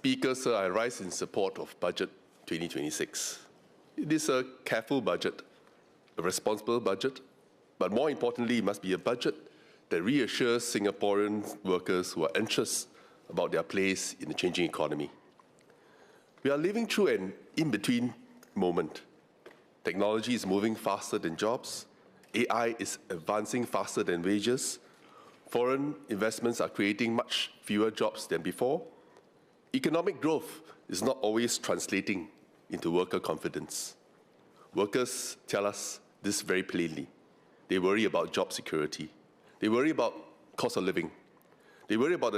Speaker, sir, I rise in support of Budget 2026. It is a careful budget, a responsible budget, but more importantly, it must be a budget that reassures Singaporean workers who are anxious about their place in the changing economy. We are living through an in-between moment. Technology is moving faster than jobs. AI is advancing faster than wages. Foreign investments are creating much fewer jobs than before. Economic growth is not always translating into worker confidence. Workers tell us this very plainly. They worry about job security. They worry about cost of living. They worry about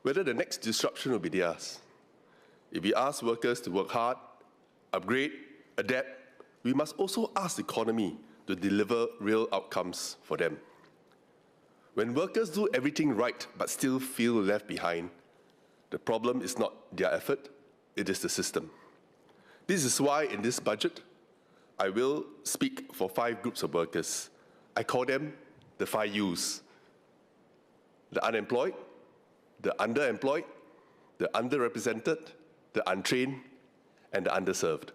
whether the next disruption will be theirs. If we ask workers to work hard, upgrade, adapt, we must also ask the economy to deliver real outcomes for them. When workers do everything right but still feel left behind, the problem is not their effort, it is the system. This is why in this budget, I will speak for 5 groups of workers. I call them the 5 U's: the unemployed, the underemployed, the underrepresented, the untrained, and the underserved.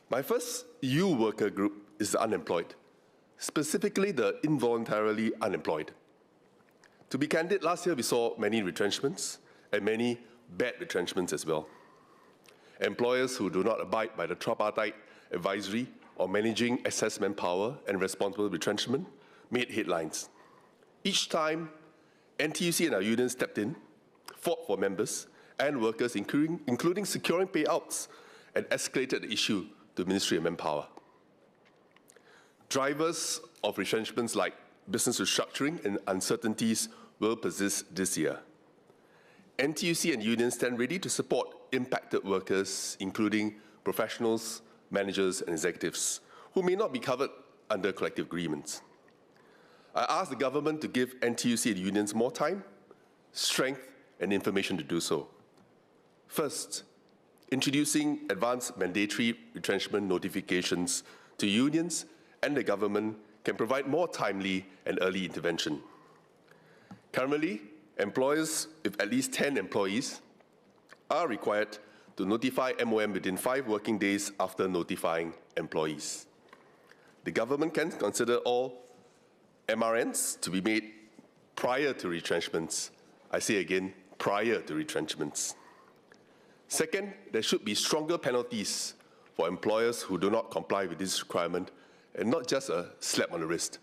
My first U worker group is the unemployed, specifically the involuntarily unemployed. To be candid, last year we saw many retrenchments and many bad retrenchments as well. Employers who do not abide by the tripartite advisory on managing excess manpower and responsible retrenchment made headlines. Each time, NTUC and our union stepped in, fought for members and workers, including securing payouts, and escalated the issue to the Ministry of Manpower. Drivers of retrenchments like business restructuring and uncertainties will persist this year. NTUC and unions stand ready to support impacted workers, including professionals, managers, and executives, who may not be covered under collective agreements. I ask the government to give NTUC and unions more time, strength, and information to do so. First, introducing advanced mandatory retrenchment notifications to unions and the government can provide more timely and early intervention. Currently, employers with at least 10 employees are required to notify MOM within 5 working days after notifying employees. The government can consider all MRNs to be made prior to retrenchments. I say again, prior to retrenchments. Second, there should be stronger penalties for employers who do not comply with this requirement, and not just a slap on the wrist.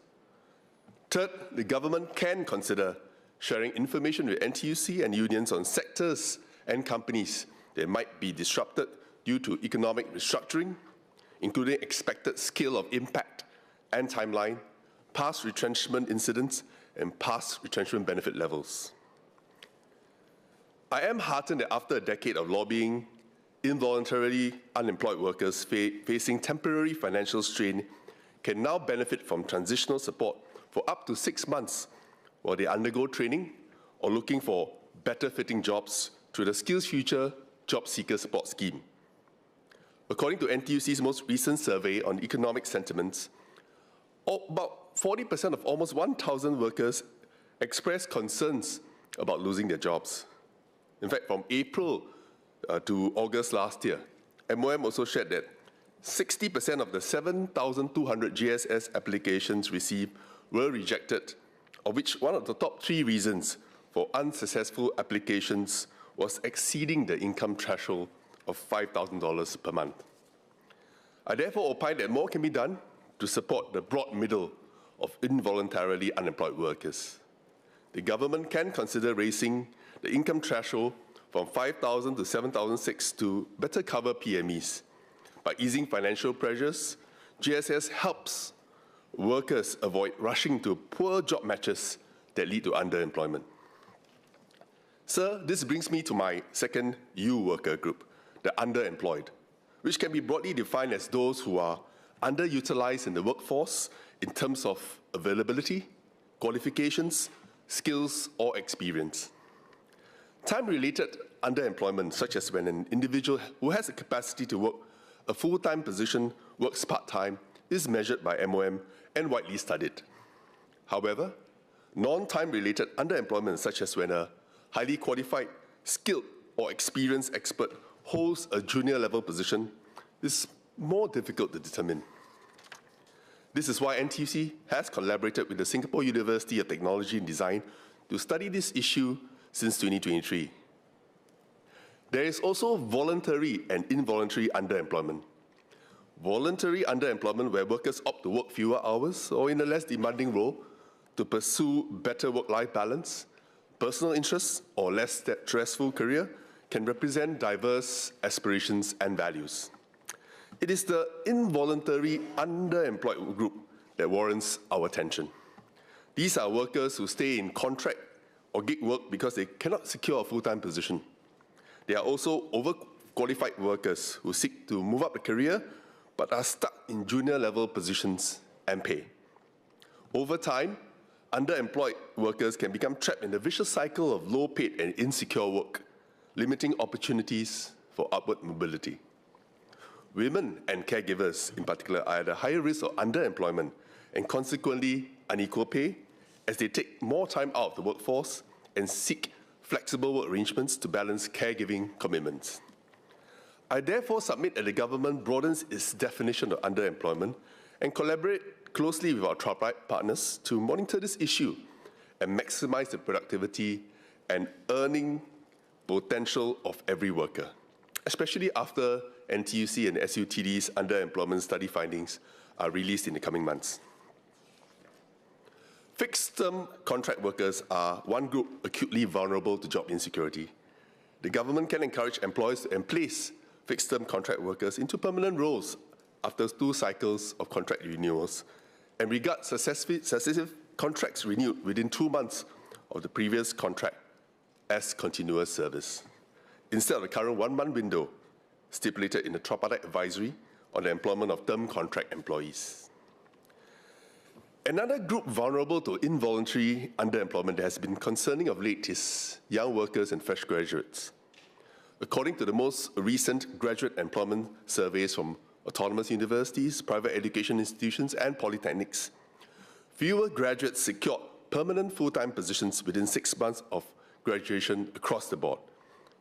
Third, the government can consider sharing information with NTUC and unions on sectors and companies that might be disrupted due to economic restructuring, including expected scale of impact and timeline, past retrenchment incidents, and past retrenchment benefit levels. I am heartened that after a decade of lobbying, involuntarily unemployed workers facing temporary financial strain can now benefit from transitional support for up to 6 months while they undergo training or looking for better-fitting jobs through the Skills Future Job Seeker Support Scheme. According to NTUC's most recent survey on economic sentiments, about 40% of almost 1,000 workers expressed concerns about losing their jobs. In fact, from April to August last year, MOM also shared that 60% of the 7,200 GSS applications received were rejected, of which one of the top 3 reasons for unsuccessful applications was exceeding the income threshold of $5,000 per month. I therefore opine that more can be done to support the broad middle of involuntarily unemployed workers. The government can consider raising the income threshold from $5,000 to $7,600 to better cover PMEs. By easing financial pressures, GSS helps workers avoid rushing to poor job matches that lead to underemployment. Sir, this brings me to my second U worker group, the underemployed, which can be broadly defined as those who are underutilized in the workforce in terms of availability, qualifications, skills, or experience. Time-related underemployment, such as when an individual who has the capacity to work a full-time position works part-time, is measured by MOM and widely studied. However, non-time-related underemployment, such as when a highly qualified, skilled, or experienced expert holds a junior level position is more difficult to determine. This is why NTUC has collaborated with the Singapore University of Technology and Design to study this issue since 2023. There is also voluntary and involuntary underemployment. Voluntary underemployment, where workers opt to work fewer hours or in a less demanding role to pursue better work-life balance, personal interests, or less stressful career, can represent diverse aspirations and values. It is the involuntary underemployed group that warrants our attention. These are workers who stay in contract or gig work because they cannot secure a full-time position. They are also overqualified workers who seek to move up a career but are stuck in junior-level positions and pay. Over time, underemployed workers can become trapped in the vicious cycle of low-paid and insecure work, limiting opportunities for upward mobility. Women and caregivers, in particular, are at a higher risk of underemployment and consequently unequal pay as they take more time out of the workforce and seek flexible work arrangements to balance caregiving commitments. I therefore submit that the government broadens its definition of underemployment and collaborate closely with our tripartite partners to monitor this issue and maximize the productivity and earning potential of every worker, especially after NTUC and SUTD's underemployment study findings are released in the coming months. Fixed-term contract workers are one group acutely vulnerable to job insecurity. The government can encourage employers to place fixed-term contract workers into permanent roles after 2 cycles of contract renewals and regard successive contracts renewed within 2 months of the previous contract as continuous service, instead of the current 1-month window stipulated in the tripartite advisory on the employment of term contract employees. Another group vulnerable to involuntary underemployment that has been concerning of late is young workers and fresh graduates. According to the most recent graduate employment surveys from autonomous universities, private education institutions, and polytechnics, fewer graduates secured permanent full-time positions within 6 months of graduation across the board,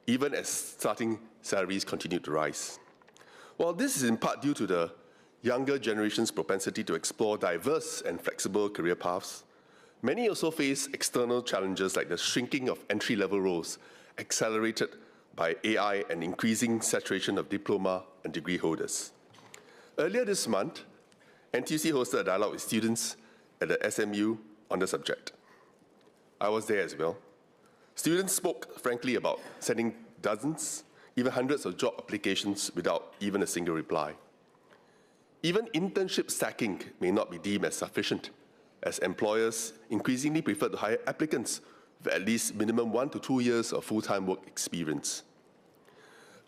even as starting salaries continue to rise. While this is in part due to the younger generation's propensity to explore diverse and flexible career paths, many also face external challenges like the shrinking of entry-level roles, accelerated by AI and increasing saturation of diploma and degree holders. Earlier this month, NTUC hosted a dialogue with students at the SMU on the subject. I was there as well. Students spoke frankly about sending dozens, even hundreds of job applications without even a single reply. Even internship stacking may not be deemed as sufficient, as employers increasingly prefer to hire applicants with at least minimum 1 to 2 years of full-time work experience.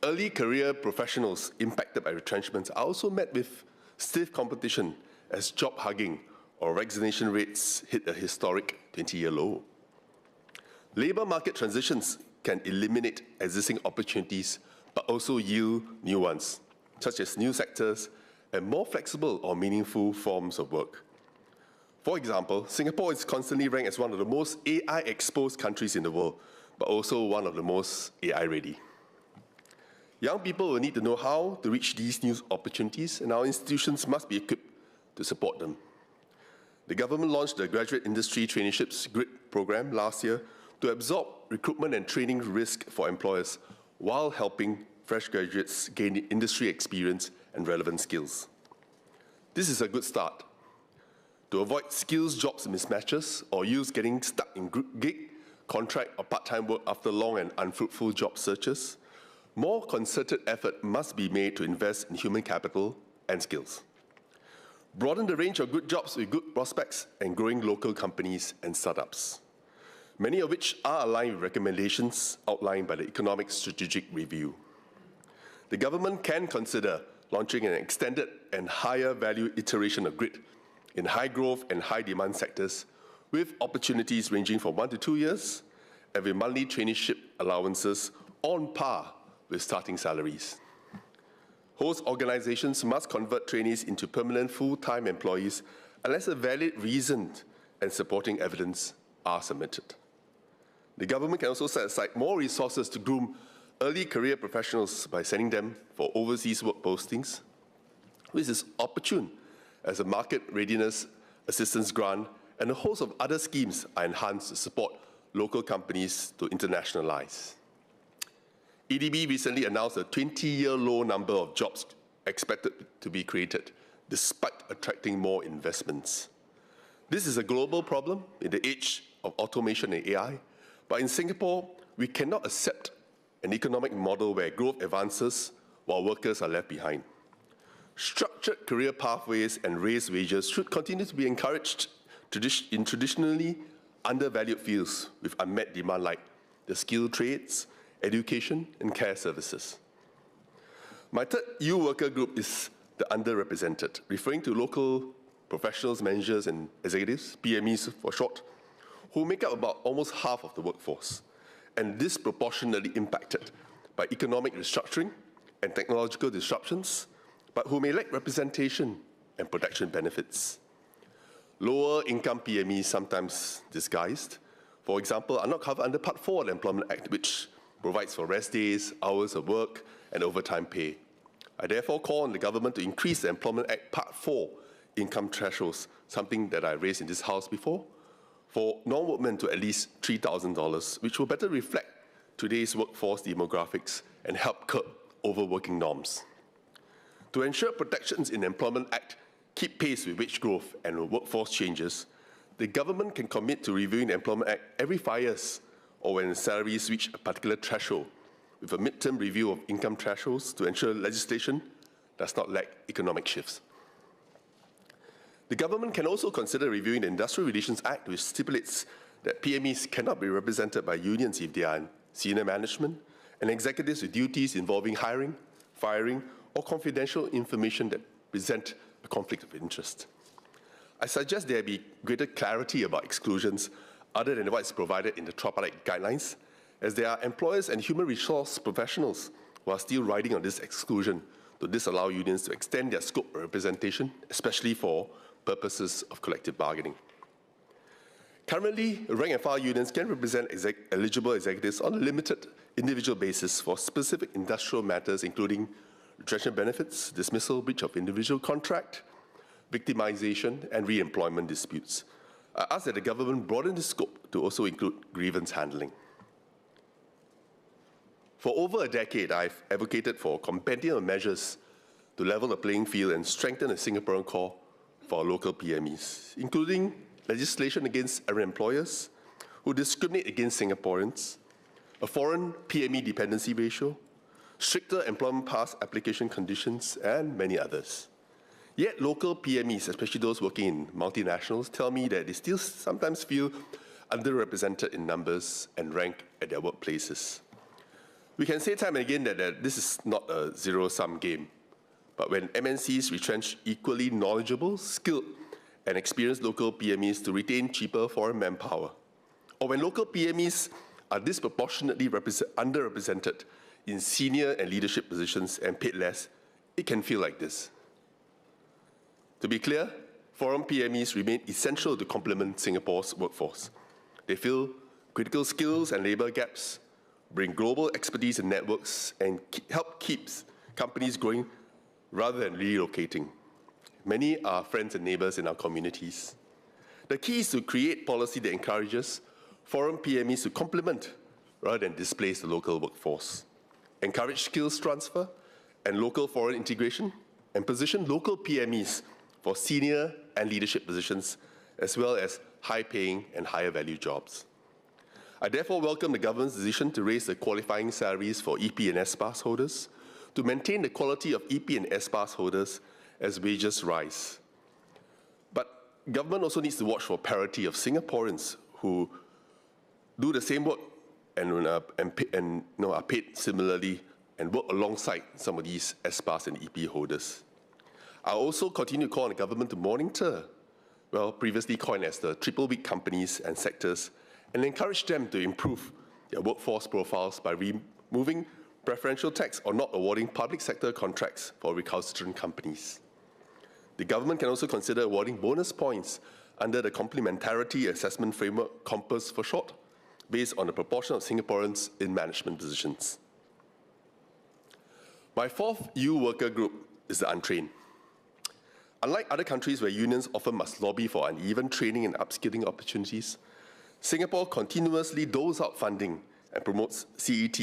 Early career professionals impacted by retrenchments are also met with stiff competition as job hugging or resignation rates hit a historic 20-year low. Labour market transitions can eliminate existing opportunities but also yield new ones, such as new sectors and more flexible or meaningful forms of work. For example, Singapore is constantly ranked as one of the most AI-exposed countries in the world, but also one of the most AI-ready. Young people will need to know how to reach these new opportunities, and our institutions must be equipped to support them. The government launched the Graduate Industry Traineeships GRID program last year to absorb recruitment and training risk for employers while helping fresh graduates gain industry experience and relevant skills. This is a good start. To avoid skills jobs mismatches or youth getting stuck in gig, contract, or part-time work after long and unfruitful job searches, more concerted effort must be made to invest in human capital and skills. Broaden the range of good jobs with good prospects and growing local companies and startups, many of which are aligned with recommendations outlined by the Economic Strategic Review. The government can consider launching an extended and higher value iteration of GRID in high growth and high demand sectors with opportunities ranging from 1 to 2 years and with monthly traineeship allowances on par with starting salaries. Host organizations must convert trainees into permanent full-time employees unless a valid reason and supporting evidence are submitted. The government can also set aside more resources to groom early career professionals by sending them for overseas work postings, which is opportune as a market readiness assistance grant and a host of other schemes are enhanced to support local companies to internationalize. EDB recently announced a 20-year low number of jobs expected to be created, despite attracting more investments. This is a global problem in the age of automation and AI, but in Singapore, we cannot accept an economic model where growth advances while workers are left behind. Structured career pathways and raised wages should continue to be encouraged in traditionally undervalued fields with unmet demand like the skilled trades, education, and care services. My third U worker group is the underrepresented, referring to local professionals, managers, and executives, PMEs for short, who make up about almost half of the workforce, and disproportionately impacted by economic restructuring and technological disruptions, but who may lack representation and protection benefits. Lower income PMEs, sometimes disguised, for example, are not covered under Part 4 of the Employment Act, which provides for rest days, hours of work, and overtime pay. I therefore call on the government to increase the Employment Act Part 4 income thresholds, something that I raised in this House before, for non-workmen to at least $3,000, which will better reflect today's workforce demographics and help curb overworking norms. To ensure protections in the Employment Act keep pace with wage growth and workforce changes, the government can commit to reviewing the Employment Act every 5 years or when salaries reach a particular threshold, with a midterm review of income thresholds to ensure legislation does not lack economic shifts. The government can also consider reviewing the Industrial Relations Act, which stipulates that PMEs cannot be represented by unions if they are in senior management, and executives with duties involving hiring, firing, or confidential information that present a conflict of interest. I suggest there be greater clarity about exclusions other than what is provided in the tripartite guidelines, as there are employers and human resource professionals who are still riding on this exclusion to disallow unions to extend their scope of representation, especially for purposes of collective bargaining. Currently, rank and file unions can represent eligible executives on a limited individual basis for specific industrial matters, including retrenchment benefits, dismissal, breach of individual contract, victimization, and re-employment disputes. I ask that the government broaden the scope to also include grievance handling. For over a decade, I've advocated for a compendium of measures to level the playing field and strengthen the Singaporean core for local PMEs, including legislation against errant employers who discriminate against Singaporeans, a foreign PME dependency ratio, stricter employment pass application conditions, and many others. Yet local PMEs, especially those working in multinationals, tell me that they still sometimes feel underrepresented in numbers and rank at their workplaces. We can say time and again that this is not a zero-sum game, but when MNCs retrench equally knowledgeable, skilled, and experienced local PMEs to retain cheaper foreign manpower, or when local PMEs are disproportionately underrepresented in senior and leadership positions and paid less, it can feel like this. To be clear, foreign PMEs remain essential to complement Singapore's workforce. They fill critical skills and labor gaps, bring global expertise and networks, and help keep companies growing rather than relocating. Many are friends and neighbors in our communities. The key is to create policy that encourages foreign PMEs to complement rather than displace the local workforce, encourage skills transfer and local foreign integration, and position local PMEs for senior and leadership positions, as well as high-paying and higher-value jobs. I therefore welcome the government's decision to raise the qualifying salaries for EP and S-Pass holders, to maintain the quality of EP and S-Pass holders as wages rise. But government also needs to watch for parity of Singaporeans who do the same work and are paid similarly and work alongside some of these S-Pass and EP holders. I also continue to call on the government to monitor, previously coined as the triple-week companies and sectors, and encourage them to improve their workforce profiles by removing preferential tax or not awarding public sector contracts for recalcitrant companies. The government can also consider awarding bonus points under the Complementarity Assessment Framework, COMPASS for short, based on the proportion of Singaporeans in management positions. My fourth U worker group is the untrained. Unlike other countries where unions often must lobby for uneven training and upskilling opportunities, Singapore continuously doles out funding and promotes CET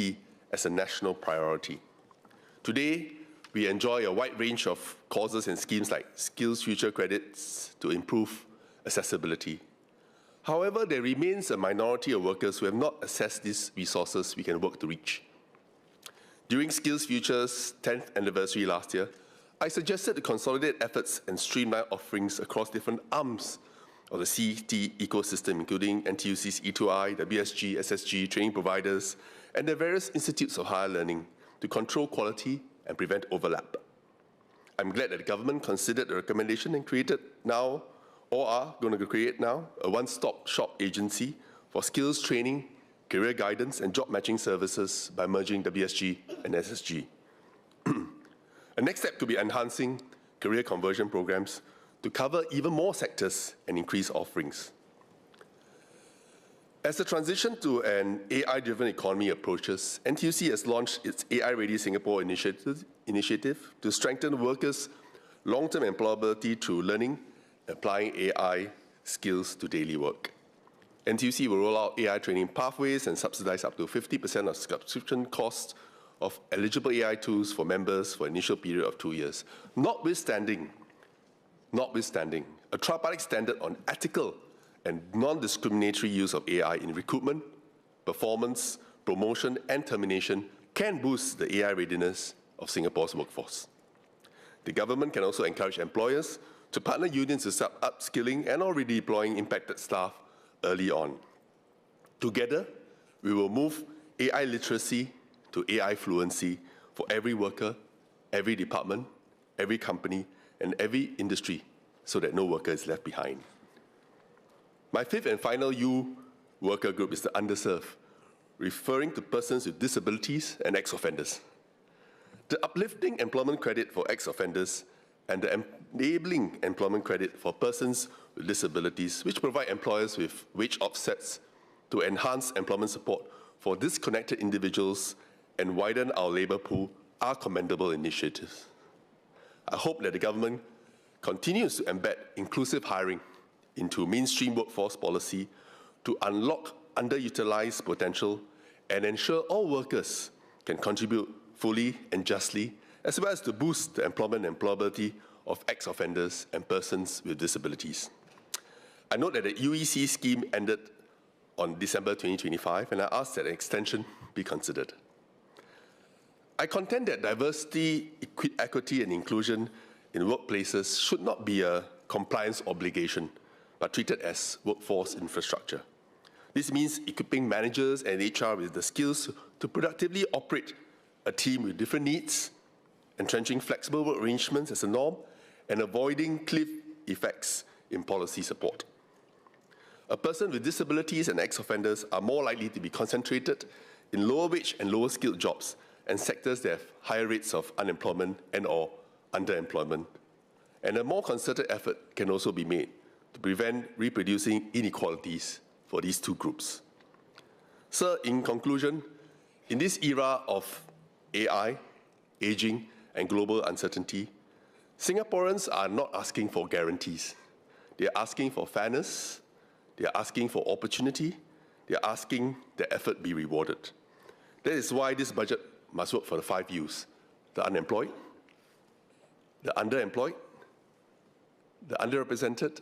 as a national priority. Today, we enjoy a wide range of causes and schemes like Skills Future credits to improve accessibility. However, there remains a minority of workers who have not accessed these resources we can work to reach. During Skills Future's 10th anniversary last year, I suggested to consolidate efforts and streamline offerings across different arms of the CET ecosystem, including NTUC's E2I, WSG, SSG, training providers, and the various institutes of higher learning to control quality and prevent overlap. I'm glad that the government considered the recommendation and created now, or are going to create now, a one-stop shop agency for skills training, career guidance, and job matching services by merging WSG and SSG. A next step could be enhancing career conversion programs to cover even more sectors and increase offerings. As the transition to an AI-driven economy approaches, NTUC has launched its AI Ready Singapore initiative to strengthen workers' long-term employability through learning and applying AI skills to daily work. NTUC will roll out AI training pathways and subsidize up to 50% of subscription costs of eligible AI tools for members for an initial period of 2 years, notwithstanding a tripartite standard on ethical and non-discriminatory use of AI in recruitment, performance, promotion, and termination can boost the AI readiness of Singapore's workforce. The government can also encourage employers to partner unions to start upskilling and or redeploying impacted staff early on. Together, we will move AI literacy to AI fluency for every worker, every department, every company, and every industry, so that no worker is left behind. My fifth and final U worker group is the underserved, referring to persons with disabilities and ex-offenders. The uplifting employment credit for ex-offenders and the enabling employment credit for persons with disabilities, which provide employers with wage offsets to enhance employment support for disconnected individuals and widen our labour pool, are commendable initiatives. I hope that the government continues to embed inclusive hiring into mainstream workforce policy to unlock underutilised potential and ensure all workers can contribute fully and justly, as well as to boost the employment and employability of ex-offenders and persons with disabilities. I note that the UEC scheme ended on December 2025, and I ask that an extension be considered. I contend that diversity, equity, and inclusion in workplaces should not be a compliance obligation, but treated as workforce infrastructure. This means equipping managers and HR with the skills to productively operate a team with different needs, entrenching flexible work arrangements as a norm, and avoiding cliff effects in policy support. A person with disabilities and ex-offenders are more likely to be concentrated in lower wage and lower skilled jobs and sectors that have higher rates of unemployment and or underemployment. And a more concerted effort can also be made to prevent reproducing inequalities for these two groups. Sir, in conclusion, in this era of AI, aging, and global uncertainty, Singaporeans are not asking for guarantees. They are asking for fairness, they are asking for opportunity, they are asking that effort be rewarded. That is why this budget must work for the 5 U's: the unemployed, the underemployed, the underrepresented,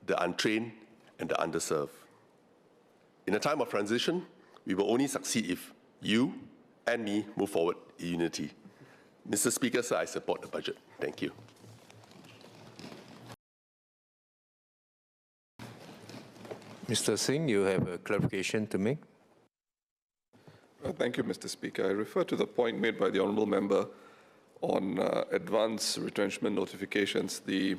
the untrained, and the underserved. In a time of transition, we will only succeed if you and me move forward in unity. Mr. Speaker, sir, I support the budget. Thank you. Mr. Singh, you have a clarification to make. Thank you, Mr. Speaker. I refer to the point made by the Honourable Member on advance retrenchment notifications. The